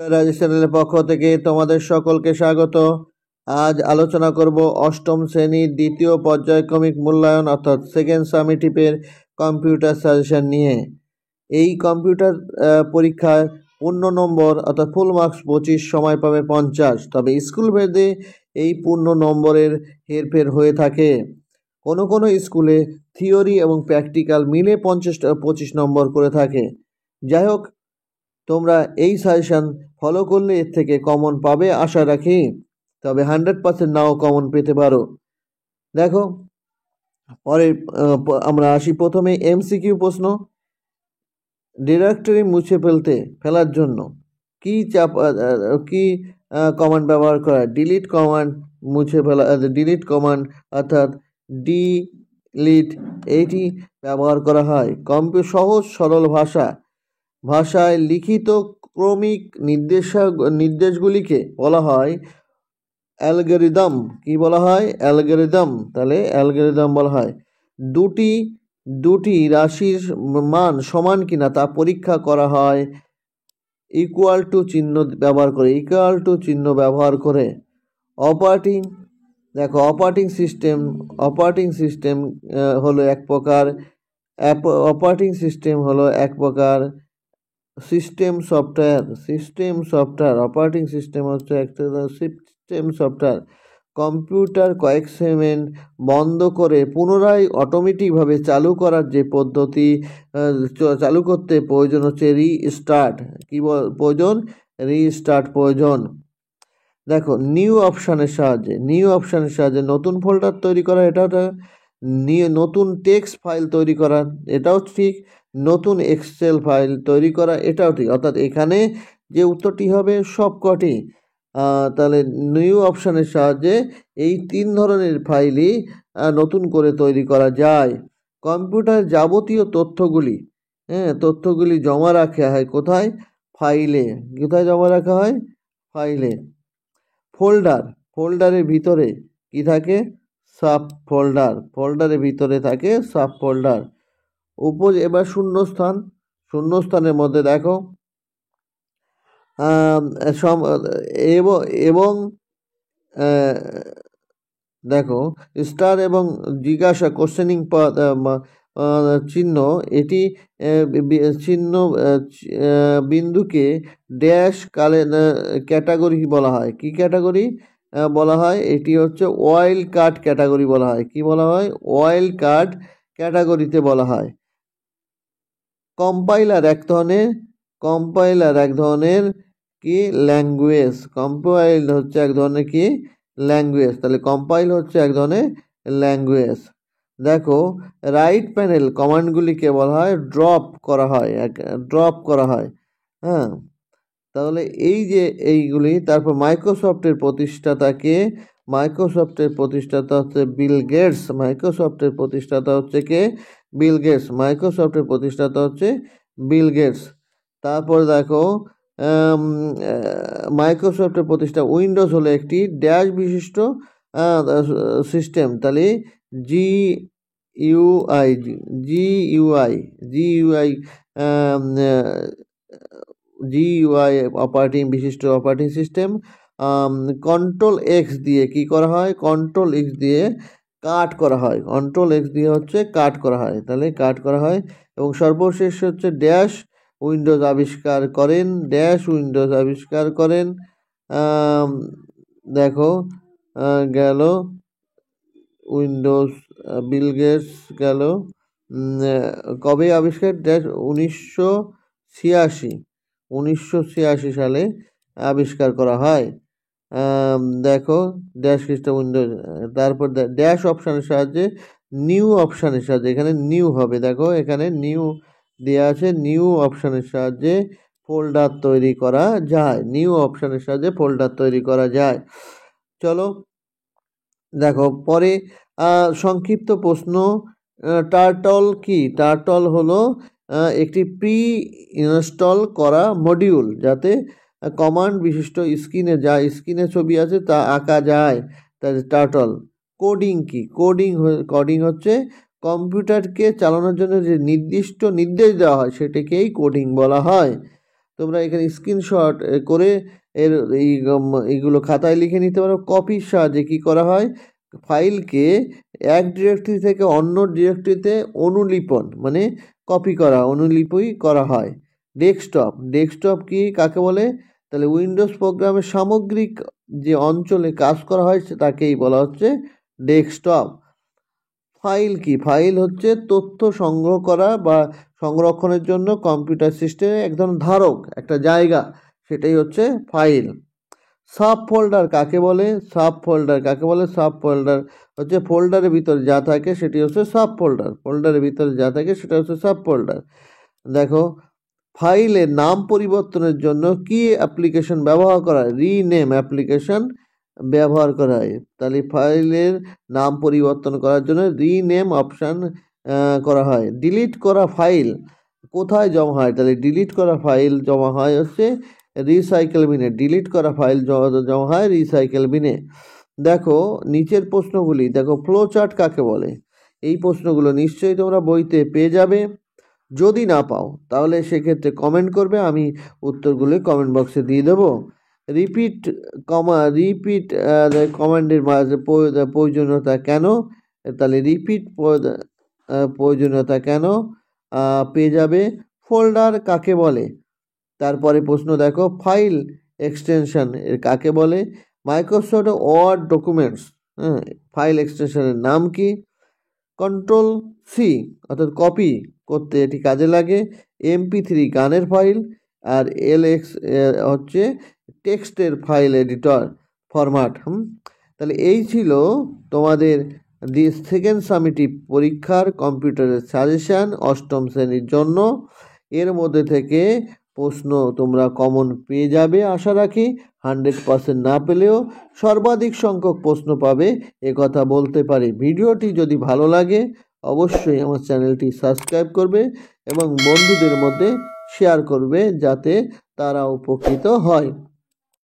রাজেশ চ্যানেলের পক্ষ থেকে তোমাদের সকলকে স্বাগত। আজ আলোচনা করব অষ্টম শ্রেণীর দ্বিতীয় পর্যায়ক্রমিক মূল্যায়ন অর্থাৎ সেকেন্ড সামেটিভের কম্পিউটার সাজেশন নিয়ে। এই কম্পিউটার পরীক্ষায় 15 নম্বর অর্থাৎ ফুল মার্কস 25, সময় পাবে 50। তবে স্কুল ভেদে এই পূর্ণ নম্বরের হেরফের হয়ে থাকে। কোনো কোনো স্কুলে থিওরি এবং প্র্যাকটিক্যাল মিলে 25 নম্বর করে থাকে। যাই হোক, তোমরা এই সাজেশন ফলো করলে এর থেকে কমন পাবে আশা রাখি, তবে 100% নাও কমন পেতে পারো। দেখো, পরে আমরা আসি প্রথমে এমসিকিউ প্রশ্ন। ডিরেক্টরি মুছে ফেলার জন্য কি কমান্ড ব্যবহার করা? Delete command. মুছে ফেলা, ডিলিট কমান্ড অর্থাৎ ডিলিট, এইটি ব্যবহার করা হয়। সহজ সরল ভাষায় লিখিত ক্রমিক নির্দেশগুলিকে বলা হয় অ্যালগরিদম। কি বলা হয়? অ্যালগরিদম। তাহলে অ্যালগরিদম বলা হয়। দুটি রাশির মান সমান কিনা তা পরীক্ষা করা হয় ইকুয়াল টু চিহ্ন ব্যবহার করে। অপারেটিং সিস্টেম হলো এক প্রকার সিস্টেম সফটওয়্যার। অপারেটিং সিস্টেম হচ্ছে একটা সিস্টেম সফটওয়্যার। কম্পিউটার কয়েক সেকেন্ড বন্ধ করে পুনরায় অটোমেটিকভাবে চালু করার যে পদ্ধতি, চালু করতে প্রয়োজন হচ্ছে রিস্টার্ট। প্রয়োজন। দেখো, নিউ অপশানের সাহায্যে নতুন ফোল্ডার তৈরি করা, নতুন টেক্সট ফাইল তৈরি করা, এটাও ঠিক। নতুন এক্সেল ফাইল তৈরি করা, এটাও ঠিক। অর্থাৎ এখানে যে উত্তরটি হবে সবকটি। তাহলে নিউ অপশানের সাহায্যে এই 3 ধরনের ফাইলই নতুন করে তৈরি করা যায়। কম্পিউটার যাবতীয় তথ্যগুলি জমা রাখা হয় কোথায়? ফাইলে। কোথায় জমা রাখা হয়? ফাইলে। ফোল্ডারের ভিতরে কি থাকে? সাব ফোল্ডারের ভিতরে থাকে সাব ফোল্ডার। এবার শূন্যস্থানের মধ্যে দেখো, এবং দেখো, স্টার এবং জিজ্ঞাসা কোশ্চেনিং চিহ্ন, এটি বিন্দুকে ড্যাশ ক্যাটাগরি বলা হয়। কি ক্যাটাগরি বলা হয়? এটি হচ্ছে ওয়াইল্ড কার্ড ক্যাটাগরি বলা হয়। কি বলা হয়? ওয়াইল্ড কার্ড ক্যাটাগরিতে বলা হয়। কম্পাইলার এক ধরনের কি ল্যাঙ্গুয়েজ। কম্পাইল হচ্ছে এক ধরনের কি ল্যাঙ্গুয়েজ। তাহলে কম্পাইল হচ্ছে এক ধরনের ল্যাঙ্গুয়েজ। দেখো, রাইট প্যানেল কমান্ডগুলিকে বলা হয় ড্রপ করা হয়। হ্যাঁ, তাহলে এইগুলি। তারপর মাইক্রোসফটের প্রতিষ্ঠাতা হচ্ছে বিল গেটস। মাইক্রোসফটের প্রতিষ্ঠাতা হচ্ছে বিল গেটস। তারপর দেখো, মাইক্রোসফটের প্রতিষ্ঠা। উইন্ডোজ হলো একটি ড্যাশ বিশিষ্ট সিস্টেম। তাহলে GUI operating system. Control x দিয়ে কি করা হয়? কন্ট্রোল এক্স দিয়ে কাট করা হয়। তাহলে কাট করা হয়। এবং সর্বশেষ হচ্ছে ড্যাশ উইন্ডোজ আবিষ্কার করেন। দেখো, গেল উইন্ডোজ, বিল গেটস গেল। কবে আবিষ্কার? 1986 সালে আবিষ্কার করা হয়। দেখো, ড্যাশ খ্রিস্টা উইন্ডোজ। তারপর ড্যাশ অপশানের সাহায্যে এখানে নিউ হবে। দেখো, এখানে নিউ দেওয়া আছে। নিউ অপশানের সাহায্যে ফোল্ডার তৈরি করা যায়। চলো দেখো, পরে সংক্ষিপ্ত প্রশ্ন। টার্টল কি? টার্টল হলো একটি প্রি ইনস্টল করা মডিউল, যাতে কমান্ড বিশিষ্ট স্ক্রিনে ছবি আছে তা আঁকা যায়। তাহলে টার্টল। কোডিং কি? কোডিং হচ্ছে কম্পিউটারকে চালানোর জন্য যে নির্দিষ্ট নির্দেশ দেওয়া হয় সেটাকেই কোডিং বলা হয়। তোমরা এখানে স্ক্রিনশট করে এইগুলো খাতায় লিখে নিতে পারো। কপির সাহায্যে কী করা হয়, ফাইলকে এক ডিরেক্টরি থেকে অন্য ডিরেক্টরিতে অনুলিপন মানে কপি করা, অনুলিপি করা হয়। ডেস্কটপ কি কাকে বলে, তাহলে উইন্ডোজ প্রোগ্রামের সামগ্রিক যে অঞ্চলে কাজ করা হয় তাকেই বলা হচ্ছে ডেস্কটপ। ফাইল কি, ফাইল হচ্ছে তথ্য সংগ্রহ করা বা সংরক্ষণের জন্য কম্পিউটার সিস্টেমে এক ধরনের ধারক, একটা জায়গা, সেটাই হচ্ছে ফাইল। সাব ফোল্ডার কাকে বলে, সাব ফোল্ডার হচ্ছে ফোল্ডারের ভিতরে যা থাকে সেটি হচ্ছে সাব ফোল্ডার, ফোল্ডারের ভিতরে যা থাকে সেটা হচ্ছে সাব ফোল্ডার। দেখো, ফাইলের নাম পরিবর্তনের জন্য কি অ্যাপ্লিকেশন ব্যবহার করা হয়, রিনেম অ্যাপ্লিকেশন ব্যবহার করা হয়। তাহলে ফাইলের নাম পরিবর্তন করার জন্য রিনেম অপশান করা হয়। ডিলিট করা ফাইল কোথায় জমা হয়, তাহলে ডিলিট করা ফাইল জমা হয় হচ্ছে রিসাইকেল বিনে, ডিলিট করা ফাইল জমা হয় রিসাইকেল বিনে। দেখো নিচের প্রশ্নগুলি, দেখো ফ্লো চার্ট কাকে বলে, এই প্রশ্নগুলো নিশ্চয়ই তোমরা বইতে পেয়ে যাবে। যদি না পাও তাহলে সেক্ষেত্রে কমেন্ট করবে, আমি উত্তরগুলি কমেন্ট বক্সে দিয়ে দেবো। রিপিট কমান্ডের মাঝে প্রয়োজনীয়তা কেন, তাহলে রিপিট প্রয়োজনীয়তা কেন পেয়ে যাবে। ফোল্ডার কাকে বলে, তারপরে প্রশ্ন দেখো ফাইল এক্সটেনশন এর কাকে বলে। মাইক্রোসফট ওয়ার্ড ডকুমেন্টস, ফাইল এক্সটেনশনের নাম কি। কন্ট্রোল সি অর্থাৎ কপি করতে এটি কাজে লাগে। MP3 গানের ফাইল, আর LX হচ্ছে টেক্সটের ফাইল এডিটর ফরম্যাট। তাহলে এই ছিল তোমাদের সেকেন্ড সামেটিভ পরীক্ষার কম্পিউটারের সাজেশান অষ্টম শ্রেণীর জন্য। এর মধ্যে থেকে প্রশ্ন তোমরা কমন পেয়ে যাবে আশা রাখি, 100% না পেলেও সর্বাধিক সংখ্যক প্রশ্ন পাবে কথা বলতে পারি। ভিডিওটি যদি ভালো লাগে অবশ্যই আমার চ্যানেলটি সাবস্ক্রাইব করবে এবং বন্ধুদের মধ্যে শেয়ার করবে যাতে তারা উপকৃত হয়।